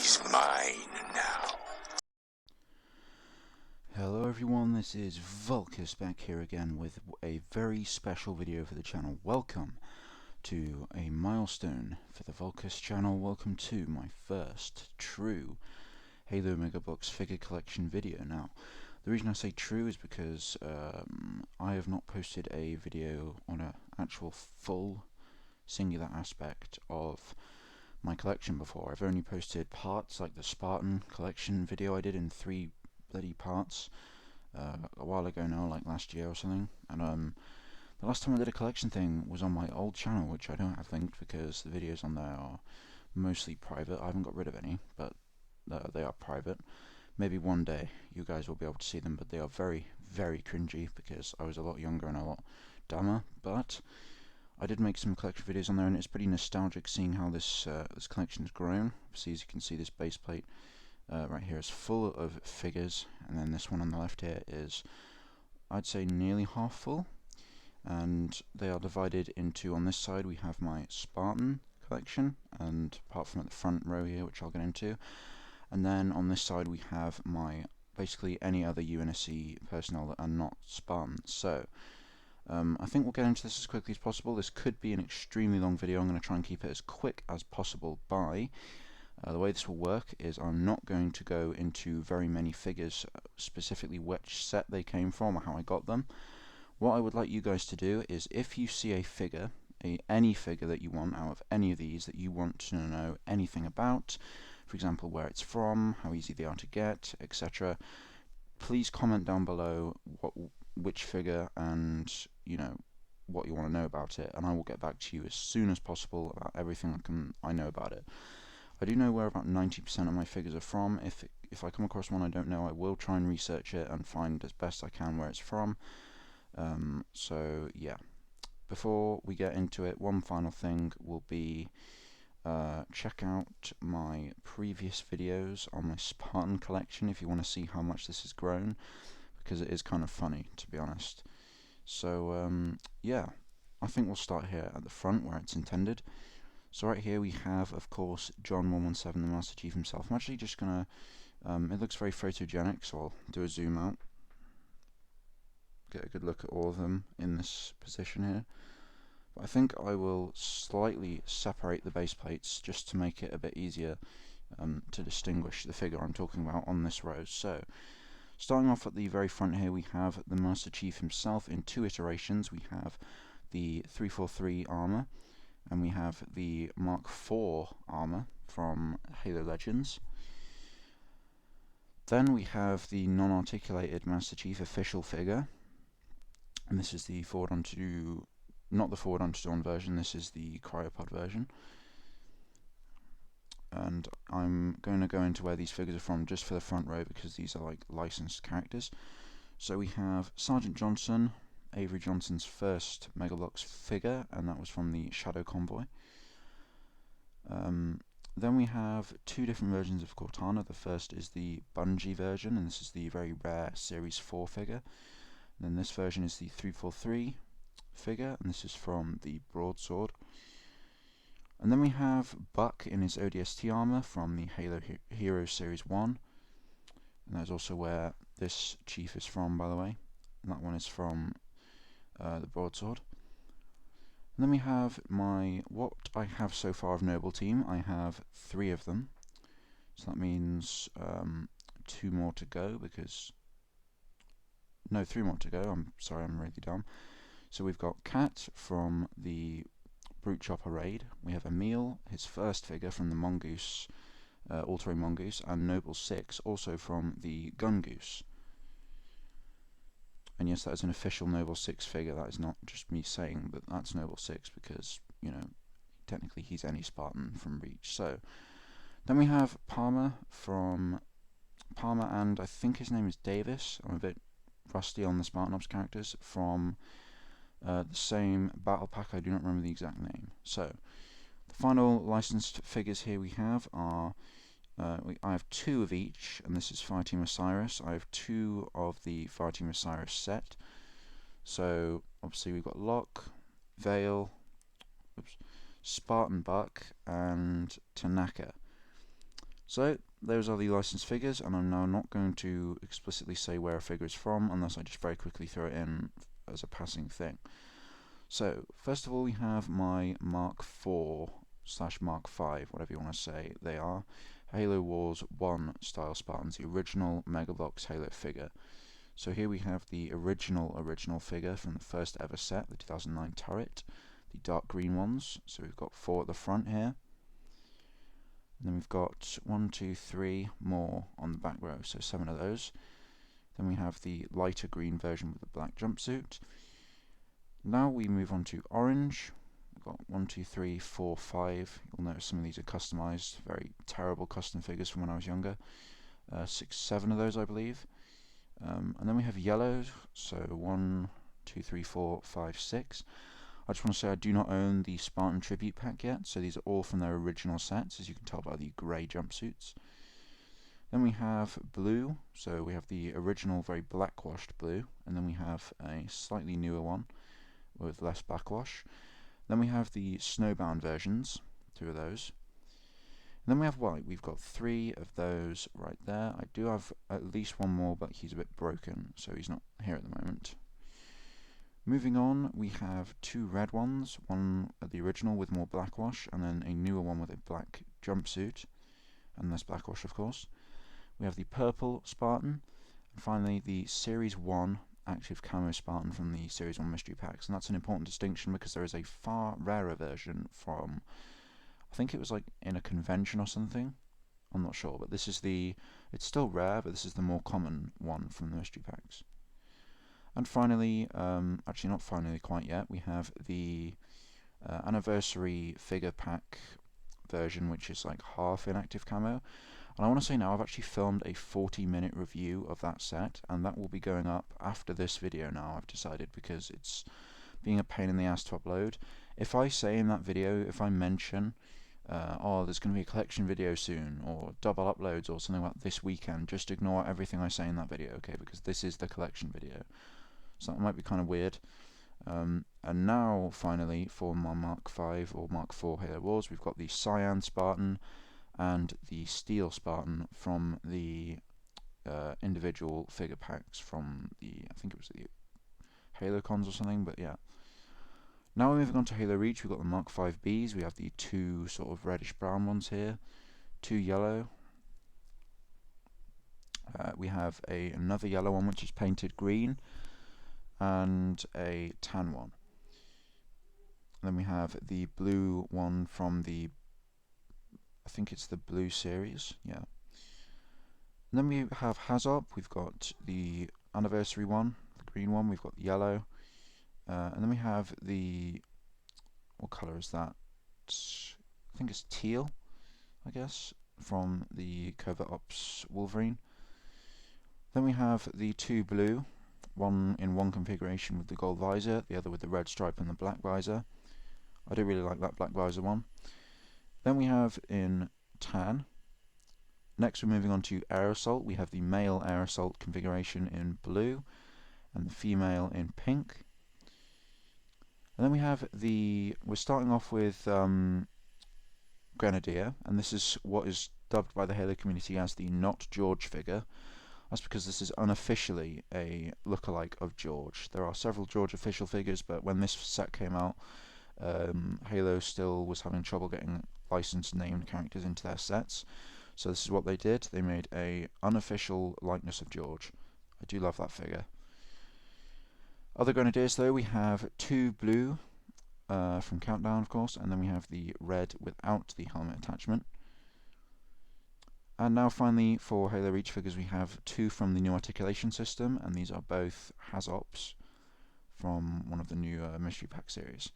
He's mine now. Hello everyone, this is Bloks back here again with a very special video for the channel. Welcome to a milestone for the Bloks channel. Welcome to my first true Halo Mega Bloks figure collection video. Now, the reason I say true is because I have not posted a video on an actual full singular aspect of my collection before. I've only posted parts, like the Spartan Collection video I did in 3 bloody parts a while ago now, like last year or something. And the last time I did a collection thing was on my old channel, which I don't have linked because the videos on there are mostly private. I haven't got rid of any, but they are private. Maybe one day you guys will be able to see them, but they are very, very cringy because I was a lot younger and a lot dumber. But I did make some collection videos on there, and it's pretty nostalgic seeing how this collection has grown. Obviously, as you can see, this base plate right here is full of figures, and then this one on the left here is, I'd say, nearly half full. And they are divided into, on this side we have my Spartan collection, and apart from at the front row here, which I'll get into, and then on this side we have my basically any other UNSC personnel that are not Spartans. So I think we'll get into this as quickly as possible. This could be an extremely long video. I'm going to try and keep it as quick as possible by the way this will work is I'm not going to go into very many figures, specifically which set they came from or how I got them. What I would like you guys to do is, if you see a figure, any figure that you want out of any of these that you want to know anything about, for example where it's from, how easy they are to get, etc., please comment down below which figure and what you want to know about it, and I will get back to you as soon as possible about everything I know about it. I do know where about 90% of my figures are from. If I come across one I don't know, I will try and research it and find as best I can where it's from. So yeah, before we get into it, one final thing will be check out my previous videos on my Spartan collection if you want to see how much this has grown, because it is kind of funny, to be honest. So yeah, I think we'll start here at the front where it's intended. So right here we have, of course, John 117, the Master Chief himself. I'm actually just gonna, it looks very photogenic, so I'll do a zoom out. Get a good look at all of them in this position here. But I think I will slightly separate the base plates just to make it a bit easier to distinguish the figure I'm talking about on this row. So, starting off at the very front here, we have the Master Chief himself in 2 iterations. We have the 343 armor, and we have the Mark IV armor from Halo Legends. Then we have the non-articulated Master Chief official figure, and this is the forward onto, not the forward onto dawn version, this is the cryopod version. And I'm going to go into where these figures are from just for the front row because these are like licensed characters. So we have Sergeant Johnson, Avery Johnson's first Mega Bloks figure, and that was from the Shadow Convoy. Then we have 2 different versions of Cortana. The first is the Bungee version, and this is the very rare Series 4 figure. And then this version is the 343 figure, and this is from the Broadsword. And then we have Buck in his ODST armor from the Halo Heroes Series 1. And that's also where this chief is from, by the way. And that one is from the Broadsword. And then we have what I have so far of Noble Team. I have 3 of them. So that means 2 more to go because... No, 3 more to go. I'm sorry, I'm really dumb. So we've got Cat from the Brute Chopper raid. We have Emil, his first figure from the Mongoose, All-Terrain Mongoose, and Noble 6, also from the Gun Goose. And yes, that is an official Noble 6 figure. That is not just me saying that that's Noble 6 because, technically he's any Spartan from Reach. So, then we have Palmer and I think his name is Davis. I'm a bit rusty on the Spartan Ops characters, from the same battle pack. I do not remember the exact name. So, the final licensed figures here we have are, I have 2 of each, and this is Fireteam Osiris. I have 2 of the Fireteam Osiris set. So, obviously we've got Locke, Vale, Spartan Buck, and Tanaka. So those are the licensed figures, and I'm now not going to explicitly say where a figure is from unless I just very quickly throw it in as a passing thing. So first of all, we have my Mark IV / Mark V, whatever you want to say they are, Halo Wars 1 style Spartans, the original Mega Bloks Halo figure. So here we have the original figure from the first ever set, the 2009 turret, the dark green ones. So we've got 4 at the front here. And then we've got 1, 2, 3 more on the back row, so 7 of those. Then we have the lighter green version with the black jumpsuit. Now we move on to orange. We've got 1, 2, 3, 4, 5. You'll notice some of these are customized, very terrible custom figures from when I was younger. 6, 7 of those, I believe. And then we have yellow, so 1, 2, 3, 4, 5, 6. I just want to say I do not own the Spartan Tribute Pack yet, so these are all from their original sets, as you can tell by the grey jumpsuits. Then we have blue, so we have the original very blackwashed blue, and then we have a slightly newer one with less blackwash. Then we have the snowbound versions, 2 of those. And then we have white. We've got 3 of those right there. I do have at least one more, but he's a bit broken, so he's not here at the moment. Moving on, we have 2 red ones, one at the original with more blackwash, and then a newer one with a black jumpsuit, and less blackwash of course. We have the purple Spartan, and finally the Series 1 active camo Spartan from the Series 1 mystery packs. And that's an important distinction because there is a far rarer version from, I think it was like in a convention or something, I'm not sure, but this is it's still rare, but this is the more common one from the mystery packs. And finally, actually not finally quite yet, we have the anniversary figure pack version, which is like half in active camo. And I want to say now I've actually filmed a 40-minute review of that set, and that will be going up after this video now, I've decided, because it's being a pain in the ass to upload. If I say in that video, if I mention, oh, there's going to be a collection video soon, or double uploads, or something like this weekend, just ignore everything I say in that video, okay, because this is the collection video. So that might be kind of weird. And now, finally, for my Mark V or Mark IV Halo Wars, we've got the Cyan Spartan and the Steel Spartan from the individual figure packs from the, I think it was the Halo Cons or something, but yeah. Now we're moving on to Halo Reach. We've got the Mark V Bs. We have the 2 sort of reddish-brown ones here, 2 yellow. We have another yellow one which is painted green, and a tan one. And then we have the blue one from the, I think it's the blue series, yeah. And then we have Hazop. We've got the anniversary one, the green one. We've got the yellow, and then we have the, what colour is that? I think it's teal, I guess, from the Covert Ops Wolverine. Then we have the 2 blue, one in one configuration with the gold visor, the other with the red stripe and the black visor. I do really like that black visor one. Then we have in tan. Next we're moving on to Air Assault. We have the male Air Assault configuration in blue and the female in pink. And then we have we're starting off with Grenadier, and this is what is dubbed by the Halo community as the Not George figure. That's because this is unofficially a lookalike of George. There are several George official figures, but when this set came out, Halo still was having trouble getting licensed named characters into their sets. So this is what they did. They made a unofficial likeness of George. I do love that figure. Other Grenadiers though, we have 2 blue from Countdown of course, and then we have the red without the helmet attachment. And now finally for Halo Reach figures we have 2 from the new articulation system, and these are both Hazops from one of the new mystery pack series.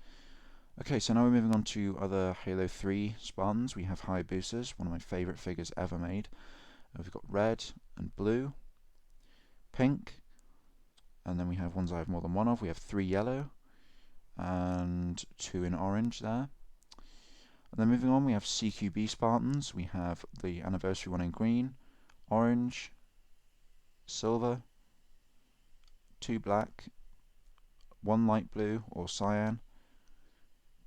Okay, so now we're moving on to other Halo 3 Spartans. We have Hayabusas, one of my favourite figures ever made. We've got red and blue, pink, and then we have ones I have more than one of. We have 3 yellow and 2 in orange there. And then moving on, we have Cqb Spartans. We have the anniversary one in green, orange, silver, 2 black, 1 light blue or cyan,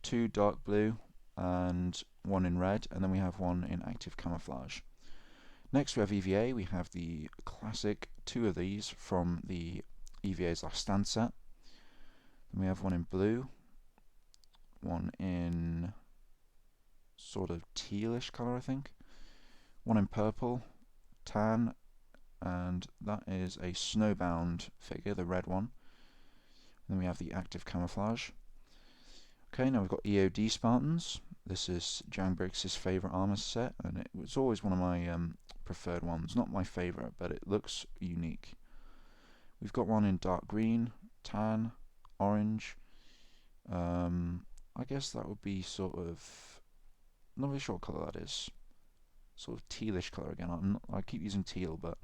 2 dark blue, and 1 in red, and then we have 1 in active camouflage. Next we have EVA. We have the classic 2 of these from the EVA's Last Stand set. Then we have one in blue, one in sort of tealish colour I think, one in purple, tan, and that is a snowbound figure, the red one. Then we have the active camouflage. Okay, now we've got Cqb Spartans. This is Jan Briggs' favourite armour set, and it was always one of my preferred ones. Not my favourite, but it looks unique. We've got one in dark green, tan, orange. I guess that would be sort of, not really sure what colour that is. Sort of tealish colour again. I keep using teal, but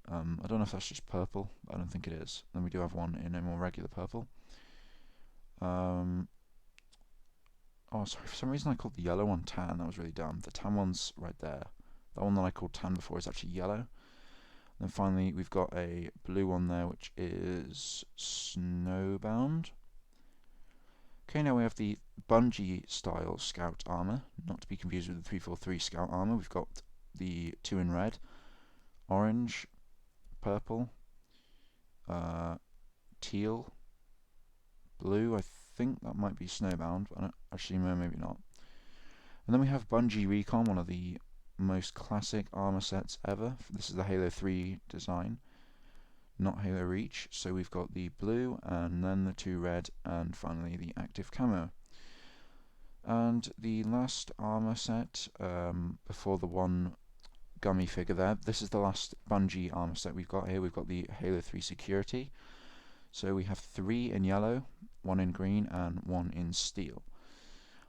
I don't know if that's just purple. I don't think it is. Then we do have one in a more regular purple. Oh, sorry, for some reason I called the yellow one tan. That was really dumb. The tan one's right there. That one that I called tan before is actually yellow. And then finally we've got a blue one there, which is snowbound. Okay, now we have the Bungee style scout armour, not to be confused with the 343 scout armour. We've got the 2 in red, orange, purple, teal, blue. I think that might be snowbound, but actually no, maybe not. And then we have Bungee Recon, one of the most classic armour sets ever. This is the Halo 3 design, not Halo Reach. So we've got the blue, and then the 2 red, and finally the active camo. And the last armour set, before the one gummy figure there, this is the last Bungee armour set we've got here. We've got the Halo 3 Security. So we have 3 in yellow, 1 in green, and 1 in steel.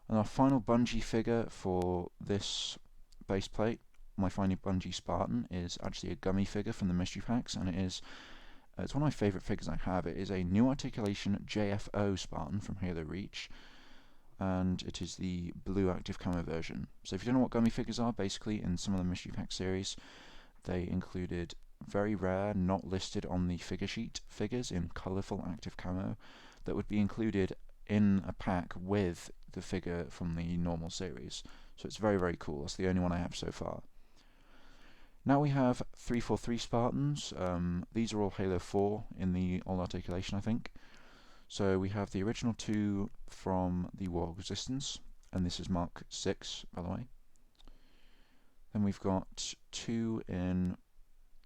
And our final Bungee figure for this base plate, my final Bungee Spartan, is actually a gummy figure from the mystery packs, and it's one of my favourite figures I have. It is a new articulation JFO Spartan from Halo Reach, and it is the blue active camo version. So if you don't know what gummy figures are, basically in some of the mystery pack series, they included very rare, not listed on the figure sheet figures in colourful active camo that would be included in a pack with the figure from the normal series. So it's very, very cool. That's the only one I have so far. Now we have 343 Spartans. These are all Halo 4 in the old articulation, I think. So we have the original 2 from the War of Resistance, and this is Mark 6, by the way. Then we've got 2 in...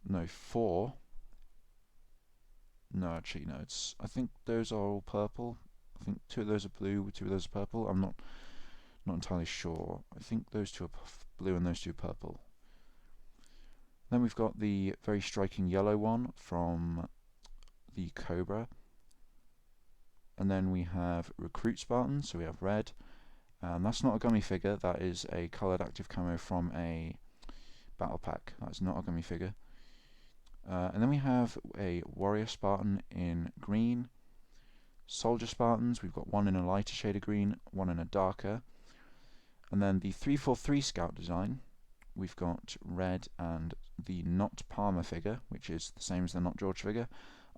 no, 4. No, actually, no. I think those are all purple. I think 2 of those are blue, 2 of those are purple. I'm not entirely sure. I think those 2 are blue and those 2 are purple. Then we've got the very striking yellow one from the Cobra. And then we have Recruit Spartans, so we have red. And that's not a gummy figure, that is a coloured active camo from a battle pack. That's not a gummy figure. And then we have a Warrior Spartan in green. Soldier Spartans, we've got one in a lighter shade of green, one in a darker. And then the 343 Scout design, we've got red and the Not Palmer figure, which is the same as the Not George figure,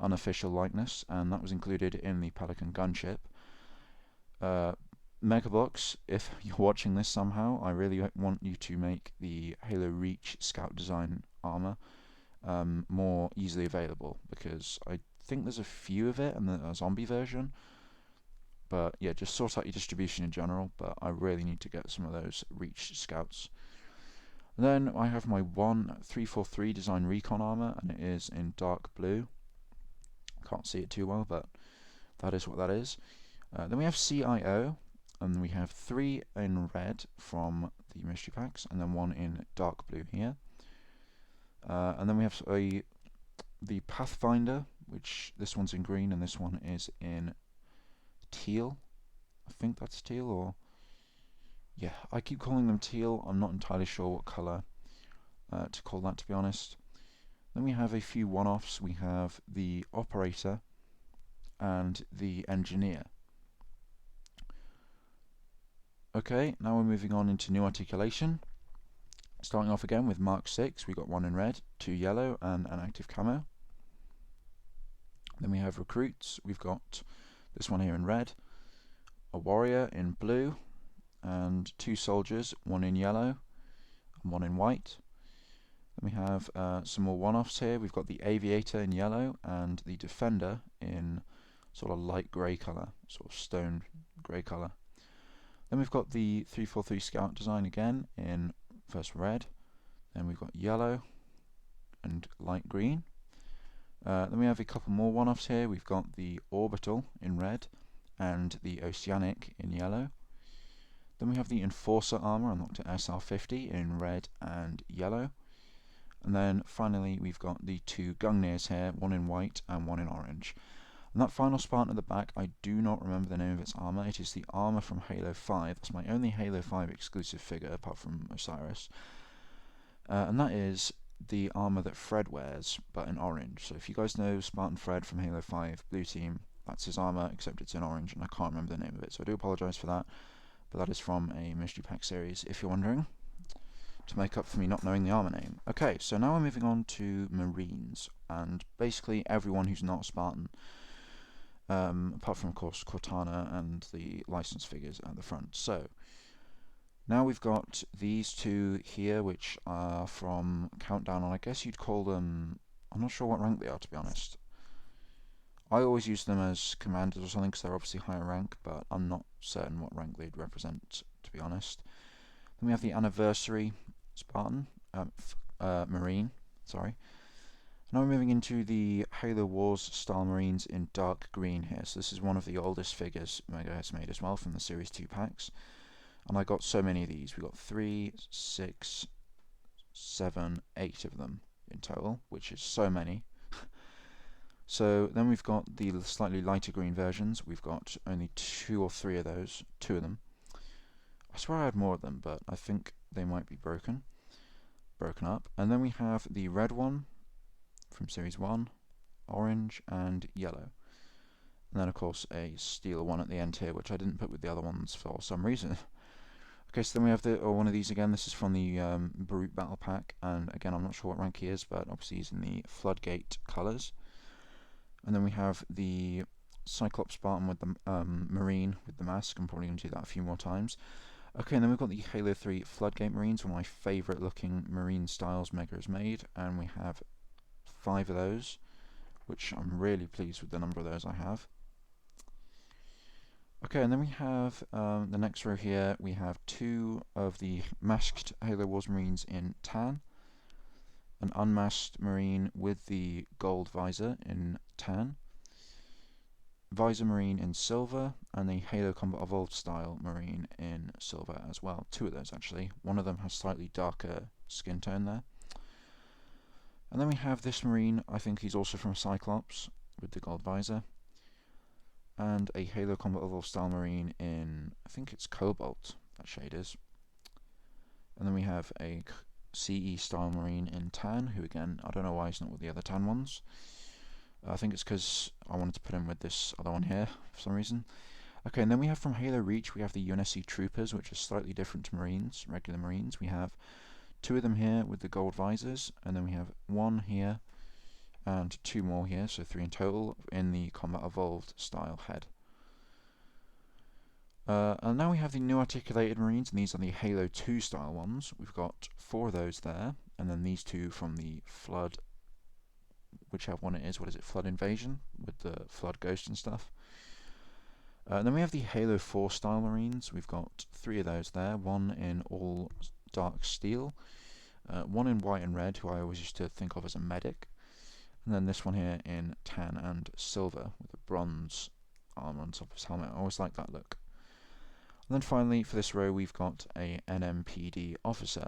unofficial likeness, and that was included in the Pelican gunship. Mega Bloks, if you're watching this somehow, I really want you to make the Halo Reach Scout design armor more easily available, because I think there's a few of it and a zombie version, but yeah, just sort out your distribution in general. But I really need to get some of those Reach Scouts. And then I have my 343 design Recon armor, and it is in dark blue. Can't see it too well, but that is what that is. Then we have CIO, and we have 3 in red from the mystery packs, and then 1 in dark blue here. And then we have the Pathfinder, which this one's in green and this one is in teal. I think that's teal, or... yeah, I keep calling them teal. I'm not entirely sure what colour to call that, to be honest. Then we have a few one-offs. We have the Operator and the Engineer. Okay, now we're moving on into new articulation. Starting off again with Mark 6, we've got 1 in red, 2 yellow, and an active camo. Then we have Recruits, we've got this one here in red, a Warrior in blue, and 2 soldiers, 1 in yellow, and 1 in white. Then we have some more one-offs here. We've got the Aviator in yellow and the Defender in sort of light grey colour, sort of stone grey colour. Then we've got the 343 Scout design again in first red, then we've got yellow and light green. Then we have a couple more one-offs here. We've got the Orbital in red and the Oceanic in yellow. Then we have the Enforcer armour unlocked at SR50 in red and yellow. And then finally we've got the two Gungniers here, one in white and one in orange. And that final Spartan at the back, I do not remember the name of its armour. It is the armour from Halo 5. That's my only Halo 5 exclusive figure apart from Osiris. And that is the armour that Fred wears, but in orange. So if you guys know Spartan Fred from Halo 5, blue team, that's his armour, except it's in orange, and I can't remember the name of it, so I do apologise for that. But that is from a Mystery Pack series, if you're wondering, to make up for me not knowing the armour name. Okay, so now we're moving on to Marines, and basically everyone who's not Spartan, apart from, of course, Cortana and the licensed figures at the front. So now we've got these two here, which are from Countdown, and I guess you'd call them, I'm not sure what rank they are, to be honest. I always use them as commanders or something because they're obviously higher rank, but I'm not certain what rank they'd represent, to be honest. Then we have the Anniversary Spartan, Marine, sorry. Now we're moving into the Halo Wars style Marines in dark green here. So this is one of the oldest figures Mega has made as well from the Series 2 packs. And I got so many of these. We got 3, 6, 7, 8 of them in total, which is so many. So then we've got the slightly lighter green versions. We've got only 2 or 3 of those, 2 of them. I swear I had more of them, but I think they might be broken up. And then we have the red one from Series 1, orange and yellow. And then of course a steel one at the end here, which I didn't put with the other ones for some reason. Okay, so then we have one of these again. This is from the Brute Battle Pack, and again I'm not sure what rank he is, but obviously he's in the Floodgate colours. And then we have the Cyclops Spartan with the Marine with the mask. I'm probably going to do that a few more times. Okay, and then we've got the Halo 3 Floodgate Marines, one of my favourite looking Marine styles Mega has made, and we have 5 of those, which I'm really pleased with the number of those I have. Okay, and then we have the next row here, we have 2 of the masked Halo Wars Marines in tan, an unmasked Marine with the gold visor in tan, Visor Marine in silver, and a Halo Combat Evolved style Marine in silver as well. 2 of those actually. One of them has slightly darker skin tone there. And then we have this Marine, I think he's also from Cyclops, with the gold visor. And a Halo Combat Evolved style Marine in, I think it's Cobalt, that shade is. And then we have a CE style Marine in tan, who again, I don't know why he's not with the other tan ones. I think it's because I wanted to put him with this other one here for some reason. Okay, and then we have from Halo Reach, we have the Unsc Troopers, which is slightly different to Marines, regular Marines. We have 2 of them here with the gold visors, and then we have 1 here and 2 more here, so 3 in total in the Combat Evolved style head. And now we have the new articulated Marines, and these are the Halo 2 style ones. We've got 4 of those there, and then these 2 from the Flood, whichever one it is, what is it, Flood Invasion, with the Flood Ghost and stuff. And then we have the Halo 4 style Marines. We've got 3 of those there, 1 in all dark steel, 1 in white and red, who I always used to think of as a medic, and then this one here in tan and silver with a bronze armour on top of his helmet. I always like that look. And then finally for this row we've got a NMPD officer.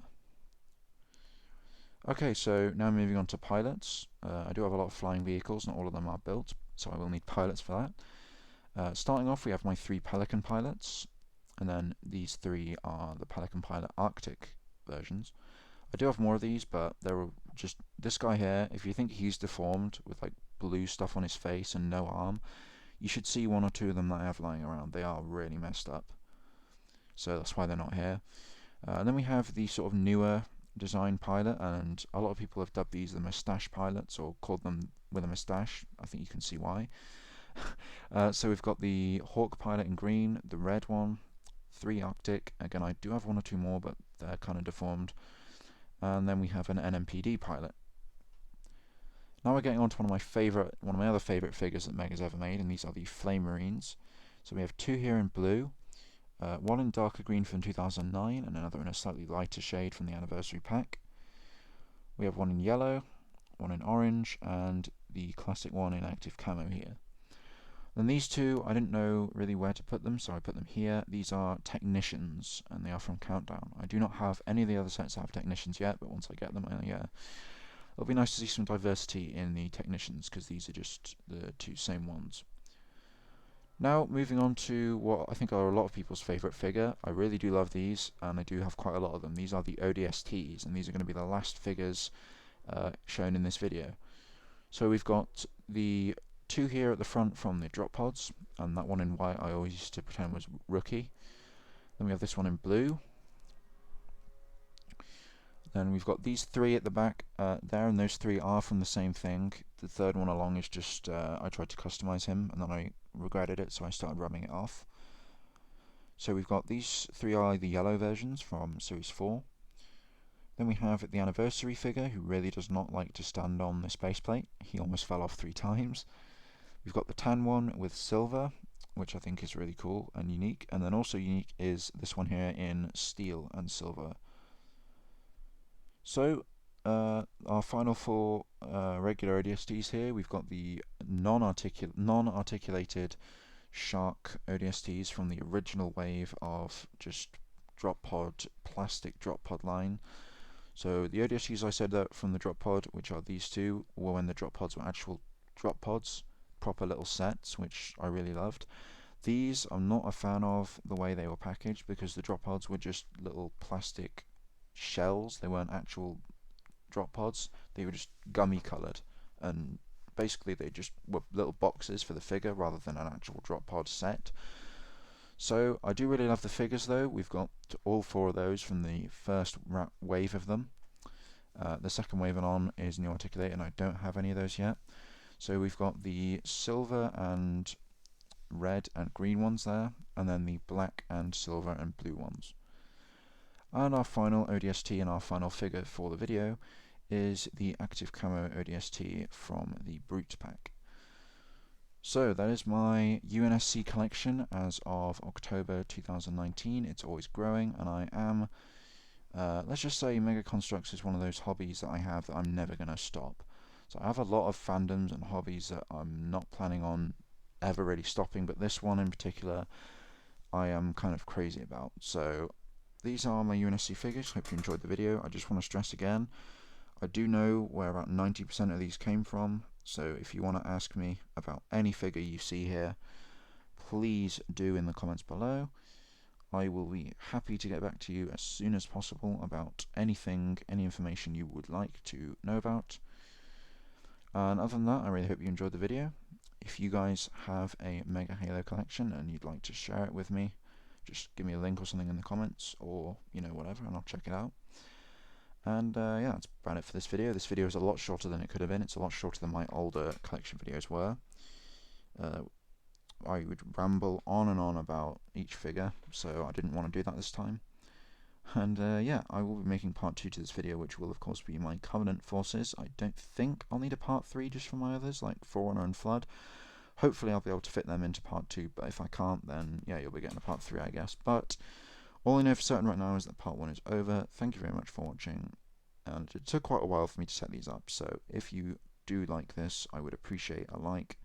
Okay, so now moving on to pilots. I do have a lot of flying vehicles, not all of them are built, so I will need pilots for that. Starting off we have my 3 Pelican Pilots, and then these 3 are the Pelican Pilot Arctic versions. I do have more of these, but they're just, this guy here, if you think he's deformed with like blue stuff on his face and no arm, you should see 1 or 2 of them that I have lying around. They are really messed up, so that's why they're not here. And then we have the sort of newer design pilot, and a lot of people have dubbed these the moustache pilots, or called them with a moustache. I think you can see why. So we've got the Hawk pilot in green, the red one, 3 Arctic. Again, I do have 1 or 2 more, but they're kind of deformed. and then we have an NMPD pilot. Now we're getting on to one of my other favourite figures that Mega's ever made, and these are the Flame Marines. So we have two here in blue, one in darker green from 2009, and another in a slightly lighter shade from the anniversary pack. We have one in yellow, one in orange, and the classic one in active camo here. Then these two, I didn't know really where to put them, so I put them here. These are Technicians, and they are from Countdown. I do not have any of the other sets that have Technicians yet, but once I get them, it'll be nice to see some diversity in the Technicians, because these are just the two same ones. Now, moving on to what I think are a lot of people's favourite figure. I really do love these, and I do have quite a lot of them. These are the ODSTs, and these are going to be the last figures shown in this video. So we've got the two here at the front from the drop pods, and that one in white I always used to pretend was Rookie. Then we have this one in blue. Then we've got these three at the back there, and those three are from the same thing. The third one along is just, I tried to customize him, and then I regretted it, so I started rubbing it off. So we've got these three are the yellow versions from Series 4. Then we have the anniversary figure, who really does not like to stand on this base plate. He almost fell off 3 times. We've got the tan one with silver, which I think is really cool and unique. And then also unique is this one here in steel and silver. So, our final 4 regular ODSTs here. We've got the non-articulated shark ODSTs from the original wave of just drop pod, plastic drop pod line. So the ODSTs I said that from the drop pod, which are these two, were when the drop pods were actual drop pods, proper little sets, which I really loved. These I'm not a fan of the way they were packaged, because the drop pods were just little plastic shells. They weren't actual drop pods. They were just gummy coloured, and basically they just were little boxes for the figure rather than an actual drop pod set. So I do really love the figures though. We've got all 4 of those from the first wave of them. The second wave and on is new articulate, and I don't have any of those yet. So we've got the silver and red and green ones there, and then the black and silver and blue ones. And our final ODST and our final figure for the video is the active camo ODST from the Brute pack. So that is my Unsc collection as of October 2019. It's always growing, and I am, let's just say Mega Construx is one of those hobbies that I have that I'm never going to stop. So I have a lot of fandoms and hobbies that I'm not planning on ever really stopping, but this one in particular I am kind of crazy about. So these are my Unsc figures. Hope you enjoyed the video. I just want to stress again, I do know where about 90% of these came from, so if you want to ask me about any figure you see here, please do in the comments below. I will be happy to get back to you as soon as possible about anything, any information you would like to know about. And other than that, I really hope you enjoyed the video. If you guys have a Mega Halo collection and you'd like to share it with me, just give me a link or something in the comments, or, you know, whatever, and I'll check it out. And yeah, that's about it for this video. This video is a lot shorter than it could have been. It's a lot shorter than my older collection videos were. I would ramble on and on about each figure, so I didn't want to do that this time. And yeah, I will be making part 2 to this video, which will of course be my Covenant forces. I don't think I'll need a part 3 just for my others, like Forerunner and Flood. Hopefully I'll be able to fit them into part 2, but if I can't, then yeah, you'll be getting a part 3, I guess. But all I know for certain right now is that part 1 is over. Thank you very much for watching, and it took quite a while for me to set these up, so if you do like this, I would appreciate a like,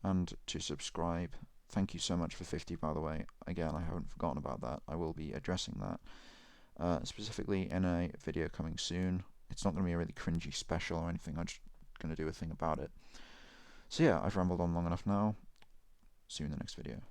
and to subscribe. Thank you so much for 50, by the way. Again, I haven't forgotten about that. I will be addressing that. Specifically in a video coming soon. It's not going to be a really cringy special or anything, I'm just going to do a thing about it. So yeah, I've rambled on long enough now. See you in the next video.